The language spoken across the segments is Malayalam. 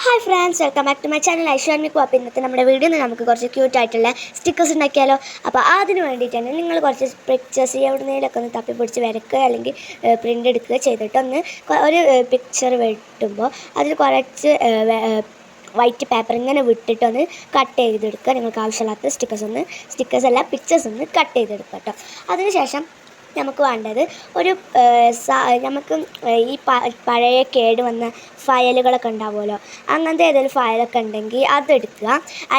Hi friends, welcome back to my channel Aishwarya Mikku. അപ്പോൾ ഇന്നത്തെ നമ്മുടെ വീഡിയോ നമുക്ക് കുറച്ച് ക്യൂട്ടായിട്ടുള്ള സ്റ്റിക്കേഴ്സ് ഉണ്ടാക്കിയാലോ. അപ്പോൾ അതിന് വേണ്ടിയിട്ടാണ് നിങ്ങൾ കുറച്ച് പിക്ചേഴ്സ് എവിടുന്നേലൊക്കെ ഒന്ന് തപ്പി പിടിച്ച് വരയ്ക്കുക അല്ലെങ്കിൽ പ്രിൻ്റ് എടുക്കുക ചെയ്തിട്ട് ഒരു പിക്ചർ വെട്ടുമ്പോൾ അതിൽ കുറച്ച് വൈറ്റ് പേപ്പർ ഇങ്ങനെ വിട്ടിട്ടൊന്ന് കട്ട് ചെയ്തെടുക്കുക. നിങ്ങൾക്ക് ആവശ്യമില്ലാത്ത സ്റ്റിക്കേഴ്സ് അല്ല പിക്ചേഴ്സ് ഒന്ന് കട്ട് ചെയ്തെടുക്കുക കേട്ടോ. അതിനുശേഷം നമുക്ക് വേണ്ടത് നമുക്ക് ഈ പഴയ കേട് വന്ന ഫയലുകളൊക്കെ ഉണ്ടാവുമല്ലോ, അങ്ങനത്തെ ഏതെങ്കിലും ഫയലൊക്കെ ഉണ്ടെങ്കിൽ അതെടുക്കുക.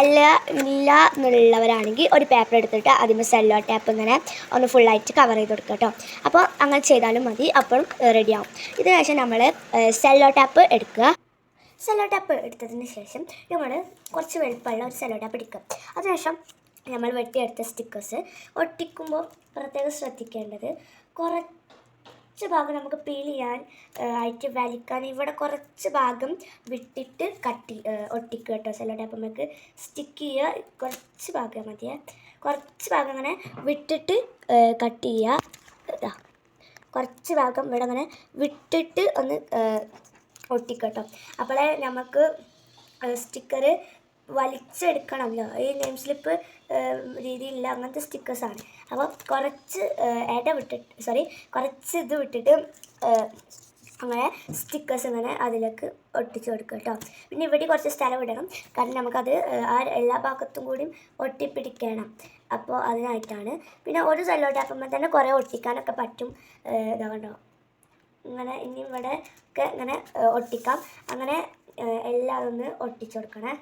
ഇല്ല എന്നുള്ളവരാണെങ്കിൽ ഒരു പേപ്പർ എടുത്തിട്ട് അതിന് സെല്ലോ ടാപ്പ് ഇങ്ങനെ ഒന്ന് ഫുള്ളായിട്ട് കവർ ചെയ്ത് കൊടുക്കുക കേട്ടോ. അപ്പോൾ അങ്ങനെ ചെയ്താലും മതി, അപ്പോഴും റെഡിയാവും. ഇതിന് ശേഷം നമ്മൾ സെല്ലോ ടാപ്പ് എടുക്കുക. സെല്ലോ ടാപ്പ് എടുത്തതിന് ശേഷം നമ്മൾ കുറച്ച് വലുപ്പമുള്ള ഒരു സെല്ലോ ടാപ്പ് എടുക്കുക. അതിനുശേഷം നമ്മൾ വെട്ടിയെടുത്ത സ്റ്റിക്കേഴ്സ് ഒട്ടിക്കുമ്പോൾ പ്രത്യേകം ശ്രദ്ധിക്കേണ്ടത്, കുറച്ച് ഭാഗം നമുക്ക് പീൽ ചെയ്യാൻ ആയിട്ട് വലിക്കാൻ ഇവിടെ കുറച്ച് ഭാഗം വിട്ടിട്ട് ഒട്ടിക്കുക കേട്ടോ. സെല്ലോ ടാപ്പ് നമുക്ക് സ്റ്റിക്ക് ചെയ്യുക, കുറച്ച് ഭാഗം മതിയേ, കുറച്ച് ഭാഗം അങ്ങനെ വിട്ടിട്ട് കട്ട് ചെയ്യുക. കുറച്ച് ഭാഗം ഇവിടെ അങ്ങനെ വിട്ടിട്ട് ഒന്ന് ഒട്ടിക്കുക കേട്ടോ. അപ്പോഴേ നമുക്ക് സ്റ്റിക്കർ വലിച്ചെടുക്കണമല്ലോ. ഈ നെയിം സ്ലിപ്പ് രീതിയില്ല, അങ്ങനത്തെ സ്റ്റിക്കേഴ്സാണ്. അപ്പോൾ കുറച്ച് കുറച്ച് ഇത് വിട്ടിട്ട് അങ്ങനെ സ്റ്റിക്കേഴ്സ് ഇങ്ങനെ അതിലേക്ക് ഒട്ടിച്ച് കൊടുക്കുക കേട്ടോ. പിന്നെ ഇവിടെ കുറച്ച് സ്ഥലം വിടണം, കാരണം നമുക്കത് എല്ലാ ഭാഗത്തും കൂടിയും ഒട്ടിപ്പിടിക്കണം. അപ്പോൾ അതിനായിട്ടാണ്. പിന്നെ ഒരു സെല്ലോ ടാപ്പുമ്പോൾ തന്നെ കുറേ ഒട്ടിക്കാനൊക്കെ പറ്റും. ഇതാകണ്ടോ, ഇങ്ങനെ ഇനി ഇവിടെ ഒക്കെ ഇങ്ങനെ ഒട്ടിക്കാം. അങ്ങനെ എല്ലാം ഒന്ന് ഒട്ടിച്ചു കൊടുക്കണേ.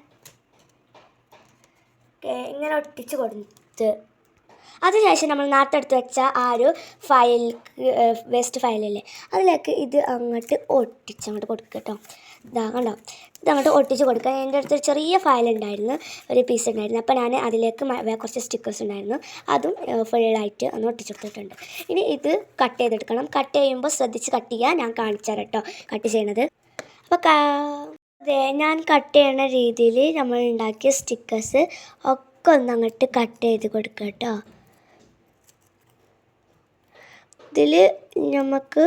ഇങ്ങനെ ഒട്ടിച്ച് കൊടുത്ത് അതിനുശേഷം നമ്മൾ നാട്ടെടുത്ത് വെച്ച ആ ഒരു വേസ്റ്റ് ഫയലല്ലേ, അതിലേക്ക് ഇത് അങ്ങോട്ട് ഒട്ടിച്ചങ്ങോട്ട് കൊടുക്കുക കേട്ടോ. കണ്ടോ, ഇതങ്ങോട്ട് ഒട്ടിച്ച് കൊടുക്കുക. എൻ്റെ അടുത്തൊരു ചെറിയ ഫയൽ ഉണ്ടായിരുന്നു, ഒരു പീസ് ഉണ്ടായിരുന്നു. അപ്പോൾ ഞാൻ അതിലേക്ക് കുറച്ച് സ്റ്റിക്കേഴ്സ് ഉണ്ടായിരുന്നു, അതും ഫുള്ളായിട്ട് ഒന്ന് ഒട്ടിച്ചെടുത്തിട്ടുണ്ട്. ഇനി ഇത് കട്ട് ചെയ്തെടുക്കണം. കട്ട് ചെയ്യുമ്പോൾ ശ്രദ്ധിച്ച് കട്ട് ചെയ്യുക, ഞാൻ കാണിച്ചു തരാം കേട്ടോ കട്ട് ചെയ്യണത്. അപ്പോൾ ഞാൻ കട്ട് ചെയ്യുന്ന രീതിയിൽ നമ്മൾ ഉണ്ടാക്കിയ സ്റ്റിക്കേഴ്സ് ഒക്കെ ഒന്ന് അങ്ങോട്ട് കട്ട് ചെയ്ത് കൊടുക്കുക കേട്ടോ. ഇതിൽ നമുക്ക്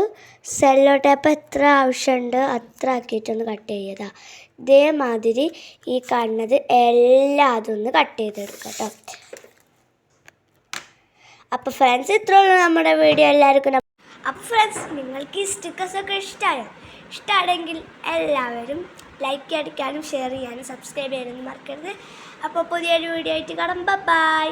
സെല്ലോ ടാപ്പ് എത്ര ആവശ്യമുണ്ട് അത്ര ആക്കിയിട്ടൊന്ന് കട്ട് ചെയ്തതാ. ഇതേമാതിരി ഈ കാണുന്നത് എല്ലാതും ഒന്ന് കട്ട് ചെയ്തെടുക്കുക കേട്ടോ. അപ്പോൾ ഫ്രണ്ട്സ്, ഇത്രയുള്ളൂ നമ്മുടെ വീഡിയോ. എല്ലാവർക്കും അപ്പോൾ ഫ്രണ്ട്സ്, നിങ്ങൾക്ക് ഈ സ്റ്റിക്കേഴ്സൊക്കെ ഇഷ്ടമാണെങ്കിൽ എല്ലാവരും ലൈക്ക് അടിക്കാനും ഷെയർ ചെയ്യാനും സബ്സ്ക്രൈബ് ചെയ്യാനും മറക്കരുത്. അപ്പോൾ പുതിയൊരു വീഡിയോ ആയിട്ട് കാണാം. ബൈ.